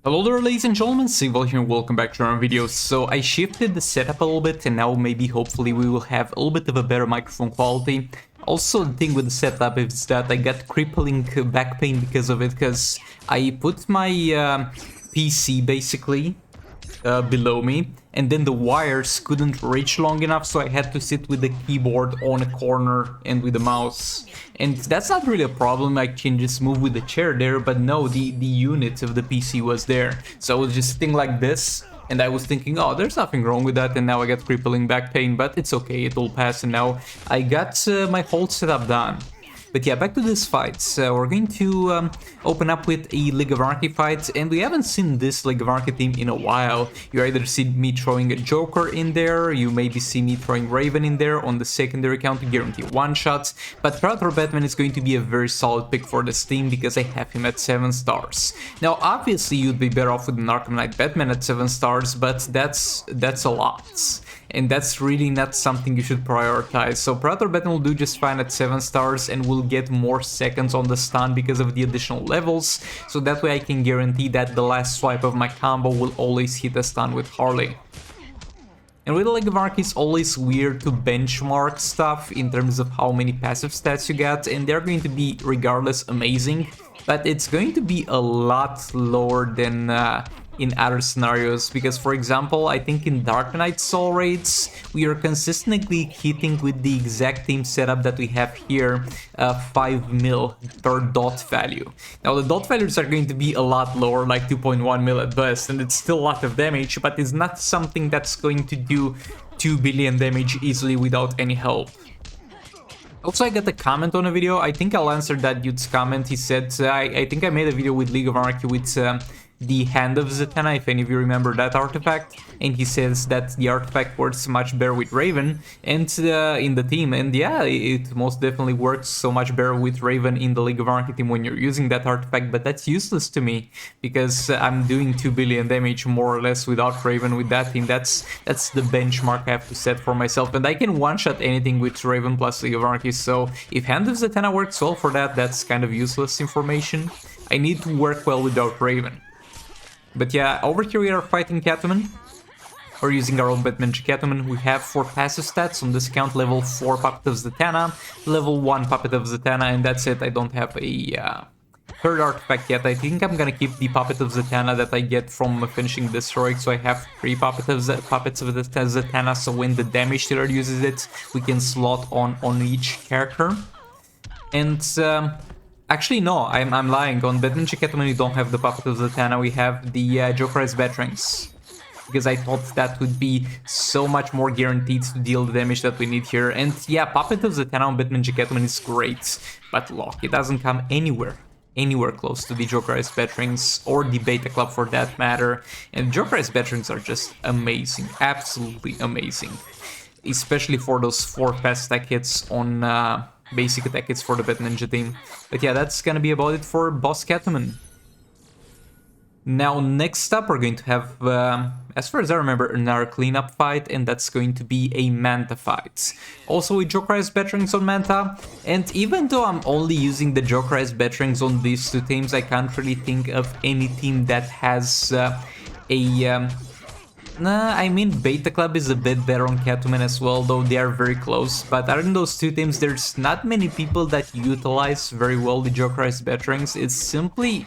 Hello there, ladies and gentlemen, Sigval here and welcome back to our video. So I shifted the setup a little bit and now maybe hopefully we will have a little bit of a better microphone quality. Also, the thing with the setup is that I got crippling back pain because of it, because I put my PC basically below me, and then the wires couldn't reach long enough, so I had to sit with the keyboard on a corner and with the mouse. And that's not really a problem, I can just move with the chair there, but no, the unit of the PC was there. So I was just sitting like this, and I was thinking, oh, there's nothing wrong with that, and now I got crippling back pain, but it's okay, it will pass, and now I got my whole setup done. But yeah, back to this fight. We're going to open up with a League of Anarchy fight, and we haven't seen this League of Anarchy team in a while. You either see me throwing a Joker in there, you maybe see me throwing Raven in there on the secondary account to guarantee one-shots, but Predator Batman is going to be a very solid pick for this team because I have him at 7 stars. Now, obviously, you'd be better off with an Arkham Knight Batman at 7 stars, but that's a lot. And that's really not something you should prioritize. So Predator Batman will do just fine at 7 stars and will get more seconds on the stun because of the additional levels, so that way I can guarantee that the last swipe of my combo will always hit a stun with Harley. And with the League of Anarchy, it's always weird to benchmark stuff in terms of how many passive stats you get, and they're going to be regardless amazing, but it's going to be a lot lower than in other scenarios, because for example, I think in Dark Knight Soul Raids, we are consistently hitting with the exact same setup that we have here, 5 mil per dot value. Now the dot values are going to be a lot lower, like 2.1 mil at best, and it's still a lot of damage, but it's not something that's going to do 2 billion damage easily without any help. Also, I got a comment on a video. I think I'll answer that dude's comment. He said, I think I made a video with League of Anarchy with the Hand of Zatanna, if any of you remember that artifact, and he says that the artifact works much better with Raven and in the team, and yeah, it most definitely works so much better with Raven in the League of Anarchy team when you're using that artifact, but that's useless to me because I'm doing 2 billion damage more or less without Raven with that team. That's the benchmark I have to set for myself, and I can one-shot anything with Raven plus League of Anarchy, so if Hand of Zatanna works well for that, that's kind of useless information. I need to work well without Raven. But yeah, over here we are fighting Catwoman. We're using our own Batman Catwoman. We have 4 passive stats on this count: level 4 Puppet of Zatanna, level 1 Puppet of Zatanna, and that's it. I don't have a third artifact yet. I think I'm gonna keep the Puppet of Zatanna that I get from finishing this heroic, so I have 3 Puppets of Zatanna, so when the damage dealer uses it, we can slot on each character. And actually, no, I'm lying. On Batman Catwoman, we don't have the Puppet of Zatanna, we have the Joker as Batarangs. Because I thought that would be so much more guaranteed to deal the damage that we need here. And yeah, Puppet of Zatanna on Batman Catwoman is great, but look, it doesn't come anywhere close to the Joker as Batarangs or the Beta Club for that matter. And Joker as Batarangs are just amazing, absolutely amazing. Especially for those 4 fast attack hits on basic attack hits for the Bat Ninja team. But yeah, that's gonna be about it for Boss Catwoman. Now, next up, we're going to have, as far as I remember, another cleanup fight, and that's going to be a Manta fight. Also with Joker as Batarangs on Manta, and even though I'm only using the Joker as Batarangs on these 2 teams, I can't really think of any team that has I mean, Beta Club is a bit better on Catwoman as well, though they are very close. But other than those 2 teams, there's not many people that utilize very well the Joker as Batarangs. It's simply,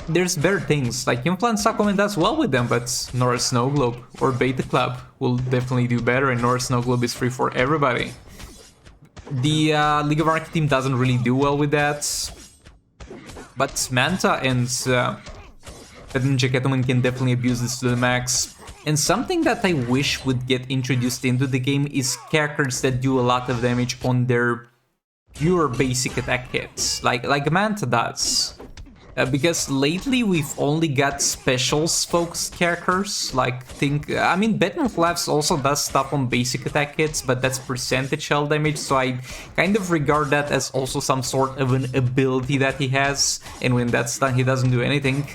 there's better things, like Implant Aquaman does well with them, but Nora Snow Globe or Beta Club will definitely do better, and Nora Snow Globe is free for everybody. The League of Anarchy team doesn't really do well with that, but Manta and Batman Catwoman can definitely abuse this to the max. And something that I wish would get introduced into the game is characters that do a lot of damage on their pure basic attack hits, like Manta does. Because lately we've only got specials focused characters, like I mean, Batman Flaps also does stuff on basic attack hits, but that's percentage shell damage, so I kind of regard that as also some sort of an ability that he has, and when that's done he doesn't do anything.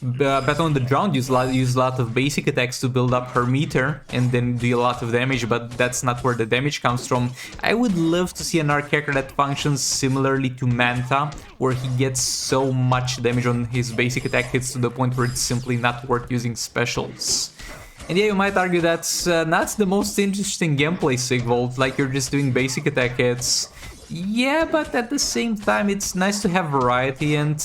Batwoman the Drowned use a lot of basic attacks to build up her meter and then do a lot of damage, but that's not where the damage comes from. I would love to see another character that functions similarly to Manta, where he gets so much damage on his basic attack hits to the point where it's simply not worth using specials. And yeah, you might argue that's not the most interesting gameplay, Sigvolt, like you're just doing basic attack hits. Yeah, but at the same time, it's nice to have variety, and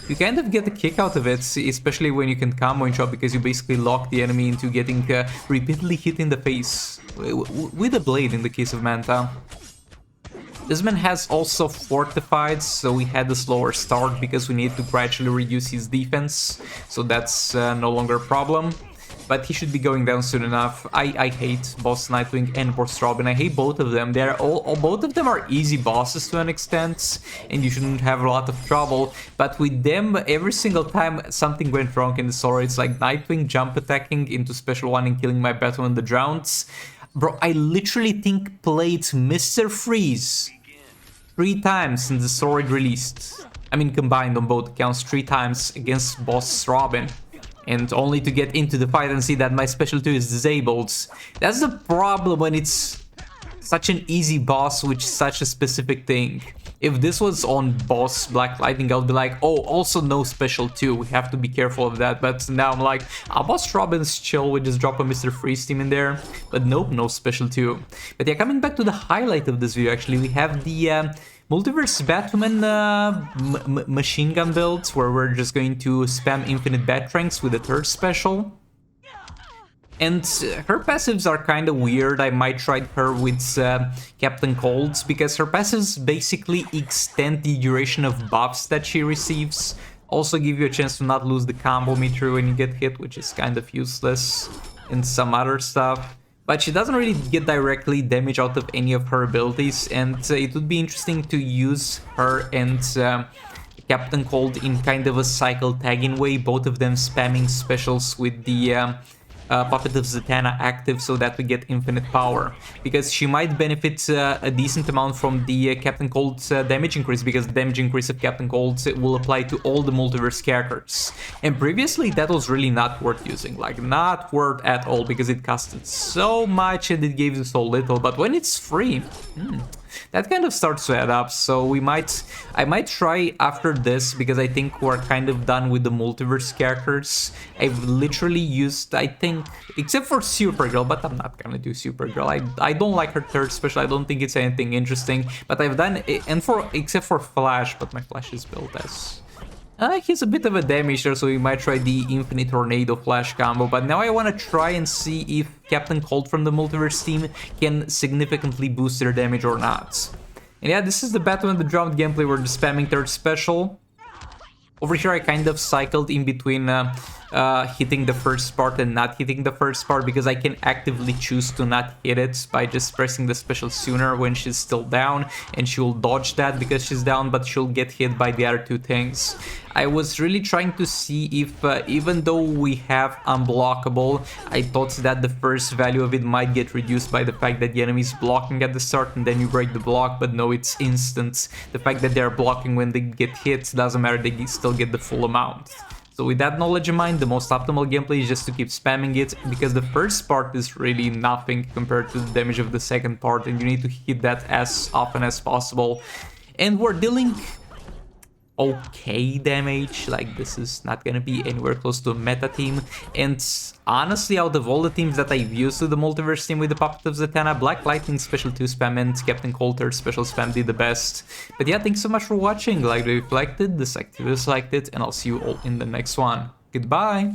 you kind of get a kick out of it, especially when you can combo and chop, because you basically lock the enemy into getting repeatedly hit in the face with a blade in the case of Manta. This man has also fortified, so we had a slower start because we need to gradually reduce his defense, so that's no longer a problem. But he should be going down soon enough. I hate Boss Nightwing and Boss Robin. I hate both of them. Both of them are easy bosses to an extent, and you shouldn't have a lot of trouble. But with them, every single time something went wrong in the story, it's like Nightwing jump attacking into Special 1 and killing my Batwoman the Drowns. Bro, I literally think played Mr. Freeze 3 times since the story released. I mean, combined on both accounts 3 times against Boss Robin. And only to get into the fight and see that my special 2 is disabled. That's the problem when it's such an easy boss with such a specific thing. If this was on boss Black Lightning, I would be like, oh, also no special 2, we have to be careful of that. But now I'm like, boss Robin's chill, we just drop a Mr. Freeze team in there. But nope, no special 2. But yeah, coming back to the highlight of this video, actually, we have the Multiverse Batwoman machine gun builds, where we're just going to spam infinite Batarangs with the 3rd special. And her passives are kind of weird. I might try her with Captain Cold, because her passives basically extend the duration of buffs that she receives. Also give you a chance to not lose the combo meter when you get hit, which is kind of useless, and some other stuff. But she doesn't really get directly damage out of any of her abilities, and it would be interesting to use her and Captain Cold in kind of a cycle tagging way, both of them spamming specials with the Puppet of Zatanna active so that we get infinite power. Because she might benefit a decent amount from the Captain Cold's damage increase, because the damage increase of Captain Cold will apply to all the Multiverse characters. And previously that was really not worth using, like not worth at all, because it costed so much and it gave you so little. But when it's free, that kind of starts to add up. So I might try after this, because I think we're kind of done with the Multiverse characters. I've literally used, I think, except for Supergirl, but I'm not gonna do Supergirl. I don't like her 3rd special. I don't think it's anything interesting. But I've done it, and except for Flash, but my Flash is built as he's a bit of a damager, so we might try the Infinite Tornado Flash combo. But now I want to try and see if Captain Cold from the Multiverse team can significantly boost their damage or not. And yeah, this is the Batwoman the Drowned gameplay. We're just spamming 3rd special. Over here I kind of cycled in between hitting the first part and not hitting the first part, because I can actively choose to not hit it by just pressing the special sooner when she's still down, and she will dodge that because she's down, but she'll get hit by the other 2 things. I was really trying to see if, even though we have unblockable, I thought that the first value of it might get reduced by the fact that the enemy is blocking at the start and then you break the block, but no, it's instant. The fact that they're blocking when they get hit doesn't matter, they still get the full amount. So with that knowledge in mind, the most optimal gameplay is just to keep spamming it, because the first part is really nothing compared to the damage of the second part, and you need to hit that as often as possible. And we're dealing okay damage, like this is not gonna be anywhere close to a meta team. And honestly, out of all the teams that I've used to the Multiverse team with the Puppet of Zatanna, Black Lightning special 2 spam and Captain Coulter special spam did the best. But yeah, thanks so much for watching. Like if you liked it, dislike if you disliked it, and I'll see you all in the next one. Goodbye!